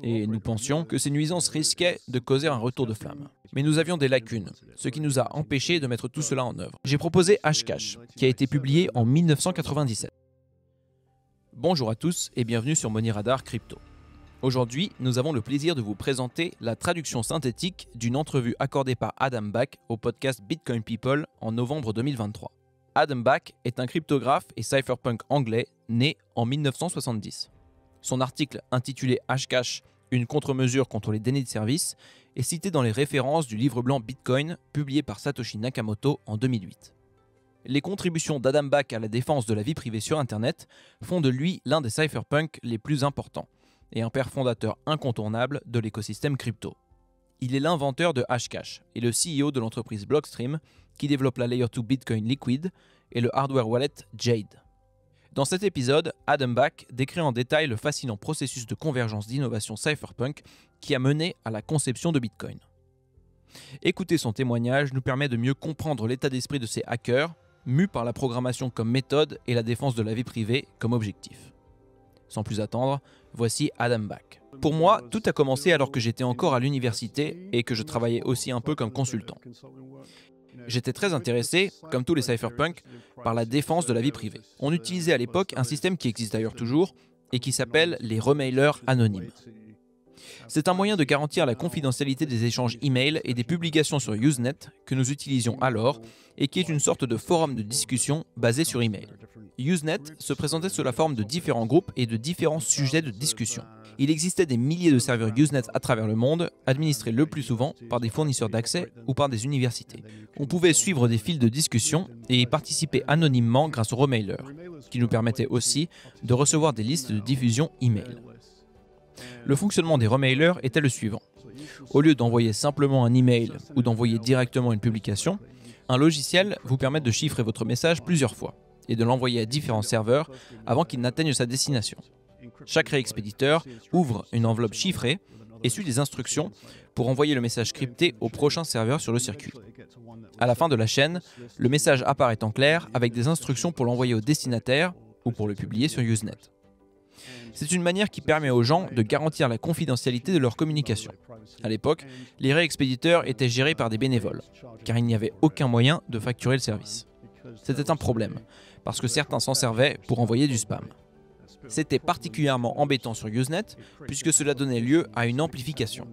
et nous pensions que ces nuisances risquaient de causer un retour de flamme. Mais nous avions des lacunes, ce qui nous a empêchés de mettre tout cela en œuvre. J'ai proposé Hashcash, qui a été publié en 1997. Bonjour à tous et bienvenue sur Money Radar Crypto. Aujourd'hui, nous avons le plaisir de vous présenter la traduction synthétique d'une entrevue accordée par Adam Back au podcast Bitcoin People en novembre 2023. Adam Back est un cryptographe et cypherpunk anglais né en 1970. Son article intitulé Hashcash, une contre-mesure contre les dénis de service, est cité dans les références du livre blanc Bitcoin publié par Satoshi Nakamoto en 2008. Les contributions d'Adam Back à la défense de la vie privée sur Internet font de lui l'un des cypherpunks les plus importants et un père fondateur incontournable de l'écosystème crypto. Il est l'inventeur de Hashcash et le CEO de l'entreprise Blockstream qui développe la Layer 2 Bitcoin Liquid et le hardware wallet Jade. Dans cet épisode, Adam Back décrit en détail le fascinant processus de convergence d'innovation cypherpunk qui a mené à la conception de Bitcoin. Écouter son témoignage nous permet de mieux comprendre l'état d'esprit de ces hackers, mus par la programmation comme méthode et la défense de la vie privée comme objectif. Sans plus attendre, voici Adam Back. Pour moi, tout a commencé alors que j'étais encore à l'université et que je travaillais aussi un peu comme consultant. J'étais très intéressé, comme tous les cypherpunks, par la défense de la vie privée. On utilisait à l'époque un système qui existe d'ailleurs toujours et qui s'appelle les remailers anonymes. C'est un moyen de garantir la confidentialité des échanges email et des publications sur Usenet que nous utilisions alors et qui est une sorte de forum de discussion basé sur email. Usenet se présentait sous la forme de différents groupes et de différents sujets de discussion. Il existait des milliers de serveurs Usenet à travers le monde, administrés le plus souvent par des fournisseurs d'accès ou par des universités. On pouvait suivre des fils de discussion et y participer anonymement grâce aux remailers, qui nous permettaient aussi de recevoir des listes de diffusion email. Le fonctionnement des remailers était le suivant. Au lieu d'envoyer simplement un email ou d'envoyer directement une publication, un logiciel vous permet de chiffrer votre message plusieurs fois et de l'envoyer à différents serveurs avant qu'il n'atteigne sa destination. Chaque réexpéditeur ouvre une enveloppe chiffrée et suit des instructions pour envoyer le message crypté au prochain serveur sur le circuit. À la fin de la chaîne, le message apparaît en clair avec des instructions pour l'envoyer au destinataire ou pour le publier sur Usenet. C'est une manière qui permet aux gens de garantir la confidentialité de leur communication. À l'époque, les réexpéditeurs étaient gérés par des bénévoles, car il n'y avait aucun moyen de facturer le service. C'était un problème, parce que certains s'en servaient pour envoyer du spam. C'était particulièrement embêtant sur Usenet, puisque cela donnait lieu à une amplification.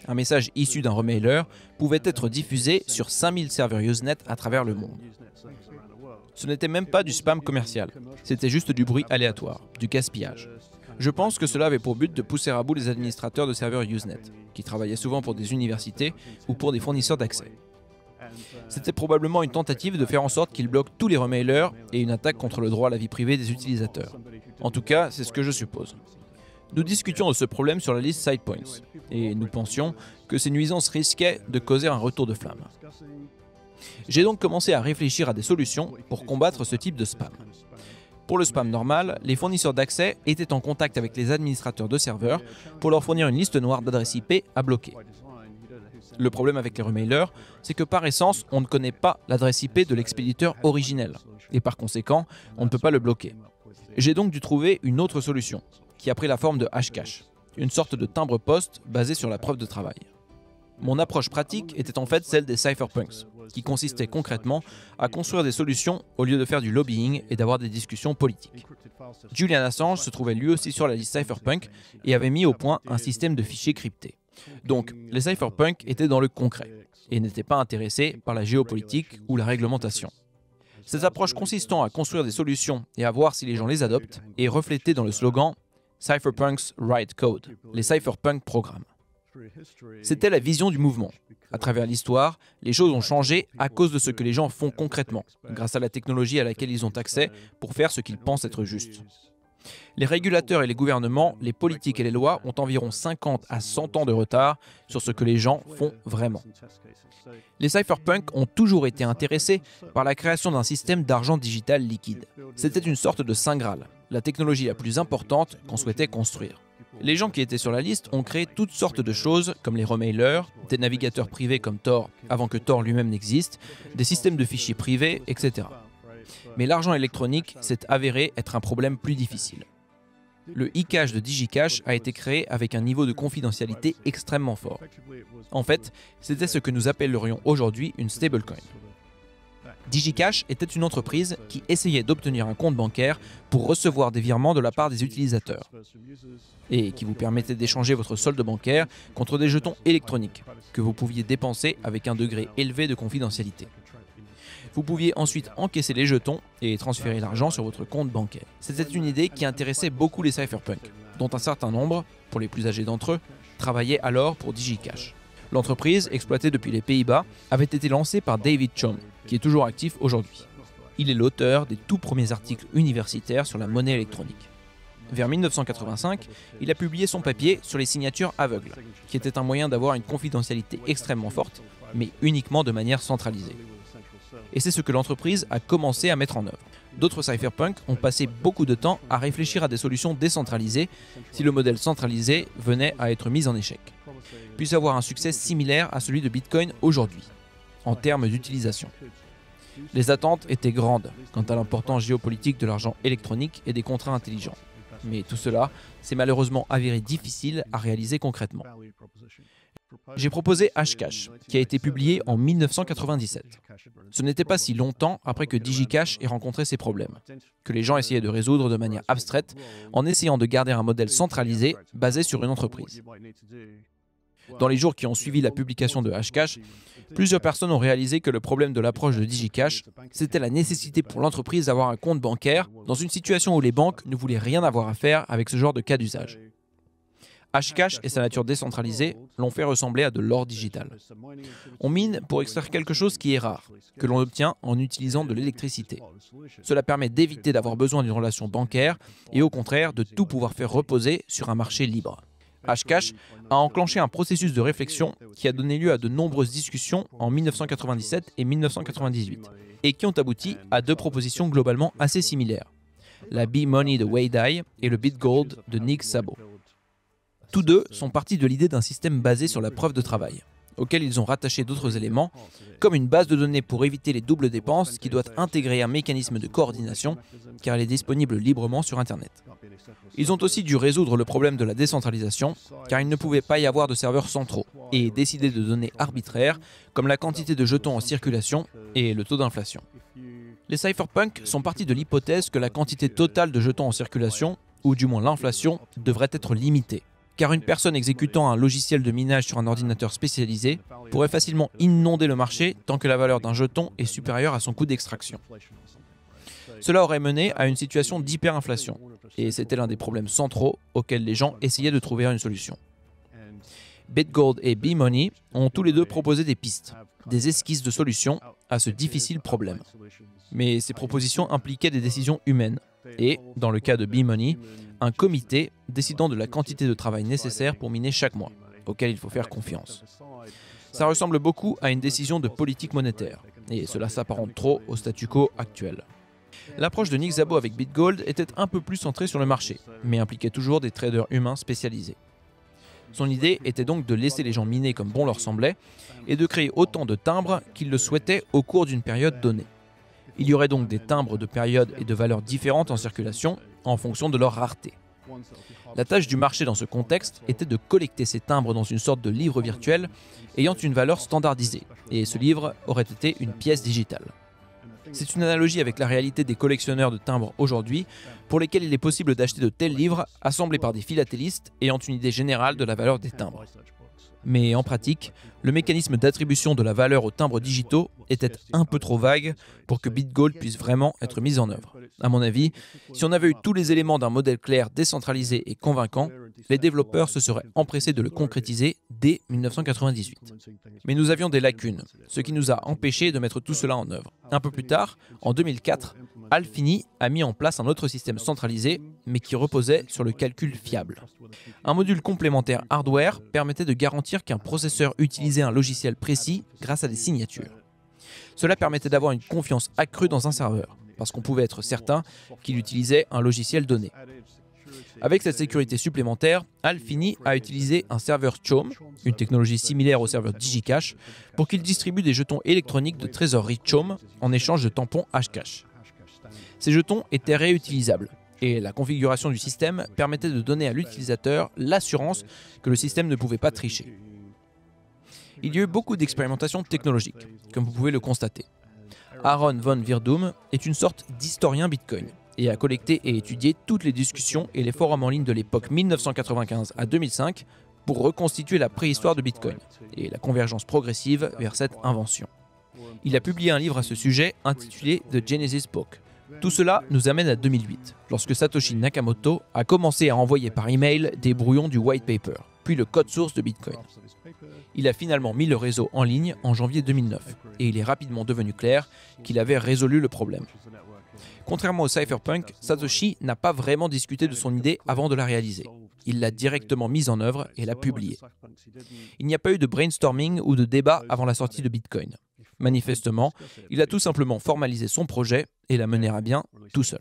Un message issu d'un remailer pouvait être diffusé sur 5000 serveurs Usenet à travers le monde. Ce n'était même pas du spam commercial, c'était juste du bruit aléatoire, du gaspillage. Je pense que cela avait pour but de pousser à bout les administrateurs de serveurs Usenet, qui travaillaient souvent pour des universités ou pour des fournisseurs d'accès. C'était probablement une tentative de faire en sorte qu'ils bloquent tous les remailers et une attaque contre le droit à la vie privée des utilisateurs. En tout cas, c'est ce que je suppose. Nous discutions de ce problème sur la liste SidePoints, et nous pensions que ces nuisances risquaient de causer un retour de flamme. J'ai donc commencé à réfléchir à des solutions pour combattre ce type de spam. Pour le spam normal, les fournisseurs d'accès étaient en contact avec les administrateurs de serveurs pour leur fournir une liste noire d'adresses IP à bloquer. Le problème avec les remailers, c'est que par essence, on ne connaît pas l'adresse IP de l'expéditeur originel, et par conséquent, on ne peut pas le bloquer. J'ai donc dû trouver une autre solution, qui a pris la forme de Hashcash, une sorte de timbre-poste basé sur la preuve de travail. Mon approche pratique était en fait celle des cypherpunks, qui consistait concrètement à construire des solutions au lieu de faire du lobbying et d'avoir des discussions politiques. Julian Assange se trouvait lui aussi sur la liste cypherpunk et avait mis au point un système de fichiers cryptés. Donc, les cypherpunks étaient dans le concret et n'étaient pas intéressés par la géopolitique ou la réglementation. Cette approche consistant à construire des solutions et à voir si les gens les adoptent est reflétée dans le slogan « Cypherpunks Write Code », les cypherpunks programment. C'était la vision du mouvement. À travers l'histoire, les choses ont changé à cause de ce que les gens font concrètement, grâce à la technologie à laquelle ils ont accès pour faire ce qu'ils pensent être juste. Les régulateurs et les gouvernements, les politiques et les lois ont environ 50 à 100 ans de retard sur ce que les gens font vraiment. Les cypherpunks ont toujours été intéressés par la création d'un système d'argent digital liquide. C'était une sorte de saint Graal, la technologie la plus importante qu'on souhaitait construire. Les gens qui étaient sur la liste ont créé toutes sortes de choses comme les remailers, des navigateurs privés comme Tor avant que Tor lui-même n'existe, des systèmes de fichiers privés, etc. Mais l'argent électronique s'est avéré être un problème plus difficile. Le e-cash de DigiCash a été créé avec un niveau de confidentialité extrêmement fort. En fait, c'était ce que nous appellerions aujourd'hui une stablecoin. DigiCash était une entreprise qui essayait d'obtenir un compte bancaire pour recevoir des virements de la part des utilisateurs et qui vous permettait d'échanger votre solde bancaire contre des jetons électroniques que vous pouviez dépenser avec un degré élevé de confidentialité. Vous pouviez ensuite encaisser les jetons et transférer l'argent sur votre compte bancaire. C'était une idée qui intéressait beaucoup les cypherpunks, dont un certain nombre, pour les plus âgés d'entre eux, travaillaient alors pour DigiCash. L'entreprise, exploitée depuis les Pays-Bas, avait été lancée par David Chaum, qui est toujours actif aujourd'hui. Il est l'auteur des tout premiers articles universitaires sur la monnaie électronique. Vers 1985, il a publié son papier sur les signatures aveugles, qui était un moyen d'avoir une confidentialité extrêmement forte, mais uniquement de manière centralisée. Et c'est ce que l'entreprise a commencé à mettre en œuvre. D'autres cypherpunks ont passé beaucoup de temps à réfléchir à des solutions décentralisées si le modèle centralisé venait à être mis en échec, puisse avoir un succès similaire à celui de Bitcoin aujourd'hui, en termes d'utilisation. Les attentes étaient grandes quant à l'importance géopolitique de l'argent électronique et des contrats intelligents. Mais tout cela s'est malheureusement avéré difficile à réaliser concrètement. J'ai proposé Hashcash, qui a été publié en 1997. Ce n'était pas si longtemps après que DigiCash ait rencontré ces problèmes, que les gens essayaient de résoudre de manière abstraite en essayant de garder un modèle centralisé basé sur une entreprise. Dans les jours qui ont suivi la publication de Hashcash, plusieurs personnes ont réalisé que le problème de l'approche de DigiCash, c'était la nécessité pour l'entreprise d'avoir un compte bancaire dans une situation où les banques ne voulaient rien avoir à faire avec ce genre de cas d'usage. Hashcash et sa nature décentralisée l'ont fait ressembler à de l'or digital. On mine pour extraire quelque chose qui est rare, que l'on obtient en utilisant de l'électricité. Cela permet d'éviter d'avoir besoin d'une relation bancaire et au contraire de tout pouvoir faire reposer sur un marché libre. Hashcash a enclenché un processus de réflexion qui a donné lieu à de nombreuses discussions en 1997 et 1998 et qui ont abouti à deux propositions globalement assez similaires, la B-Money de Wei Dai et le BitGold de Nick Szabo. Tous deux sont partis de l'idée d'un système basé sur la preuve de travail, auquel ils ont rattaché d'autres éléments, comme une base de données pour éviter les doubles dépenses qui doit intégrer un mécanisme de coordination, car elle est disponible librement sur Internet. Ils ont aussi dû résoudre le problème de la décentralisation, car il ne pouvait pas y avoir de serveurs centraux, et décider de données arbitraires, comme la quantité de jetons en circulation et le taux d'inflation. Les cypherpunks sont partis de l'hypothèse que la quantité totale de jetons en circulation, ou du moins l'inflation, devrait être limitée, car une personne exécutant un logiciel de minage sur un ordinateur spécialisé pourrait facilement inonder le marché tant que la valeur d'un jeton est supérieure à son coût d'extraction. Cela aurait mené à une situation d'hyperinflation, et c'était l'un des problèmes centraux auxquels les gens essayaient de trouver une solution. BitGold et B-Money ont tous les deux proposé des pistes, des esquisses de solutions à ce difficile problème. Mais ces propositions impliquaient des décisions humaines, et, dans le cas de B-Money, un comité décidant de la quantité de travail nécessaire pour miner chaque mois, auquel il faut faire confiance. Ça ressemble beaucoup à une décision de politique monétaire, et cela s'apparente trop au statu quo actuel. L'approche de Nick Szabo avec BitGold était un peu plus centrée sur le marché, mais impliquait toujours des traders humains spécialisés. Son idée était donc de laisser les gens miner comme bon leur semblait, et de créer autant de timbres qu'ils le souhaitaient au cours d'une période donnée. Il y aurait donc des timbres de périodes et de valeurs différentes en circulation, en fonction de leur rareté. La tâche du marché dans ce contexte était de collecter ces timbres dans une sorte de livre virtuel ayant une valeur standardisée, et ce livre aurait été une pièce digitale. C'est une analogie avec la réalité des collectionneurs de timbres aujourd'hui, pour lesquels il est possible d'acheter de tels livres assemblés par des philatélistes ayant une idée générale de la valeur des timbres. Mais en pratique, le mécanisme d'attribution de la valeur aux timbres digitaux était un peu trop vague pour que BitGold puisse vraiment être mis en œuvre. À mon avis, si on avait eu tous les éléments d'un modèle clair, décentralisé et convaincant, les développeurs se seraient empressés de le concrétiser dès 1998. Mais nous avions des lacunes, ce qui nous a empêchés de mettre tout cela en œuvre. Un peu plus tard, en 2004, Al-Fini a mis en place un autre système centralisé, mais qui reposait sur le calcul fiable. Un module complémentaire hardware permettait de garantir qu'un processeur utilisait un logiciel précis grâce à des signatures. Cela permettait d'avoir une confiance accrue dans un serveur, parce qu'on pouvait être certain qu'il utilisait un logiciel donné. Avec cette sécurité supplémentaire, Al-Fini a utilisé un serveur Chaum, une technologie similaire au serveur DigiCash, pour qu'il distribue des jetons électroniques de trésorerie Chaum en échange de tampons Hashcash. Ces jetons étaient réutilisables, Et la configuration du système permettait de donner à l'utilisateur l'assurance que le système ne pouvait pas tricher. Il y a eu beaucoup d'expérimentations technologiques, comme vous pouvez le constater. Aaron von Wirdum est une sorte d'historien Bitcoin et a collecté et étudié toutes les discussions et les forums en ligne de l'époque 1995 à 2005 pour reconstituer la préhistoire de Bitcoin et la convergence progressive vers cette invention. Il a publié un livre à ce sujet intitulé The Genesis Book. Tout cela nous amène à 2008, lorsque Satoshi Nakamoto a commencé à envoyer par email des brouillons du white paper, puis le code source de Bitcoin. Il a finalement mis le réseau en ligne en janvier 2009, et il est rapidement devenu clair qu'il avait résolu le problème. Contrairement au cypherpunk, Satoshi n'a pas vraiment discuté de son idée avant de la réaliser. Il l'a directement mise en œuvre et l'a publiée. Il n'y a pas eu de brainstorming ou de débat avant la sortie de Bitcoin. Manifestement, il a tout simplement formalisé son projet et l'a mené à bien tout seul.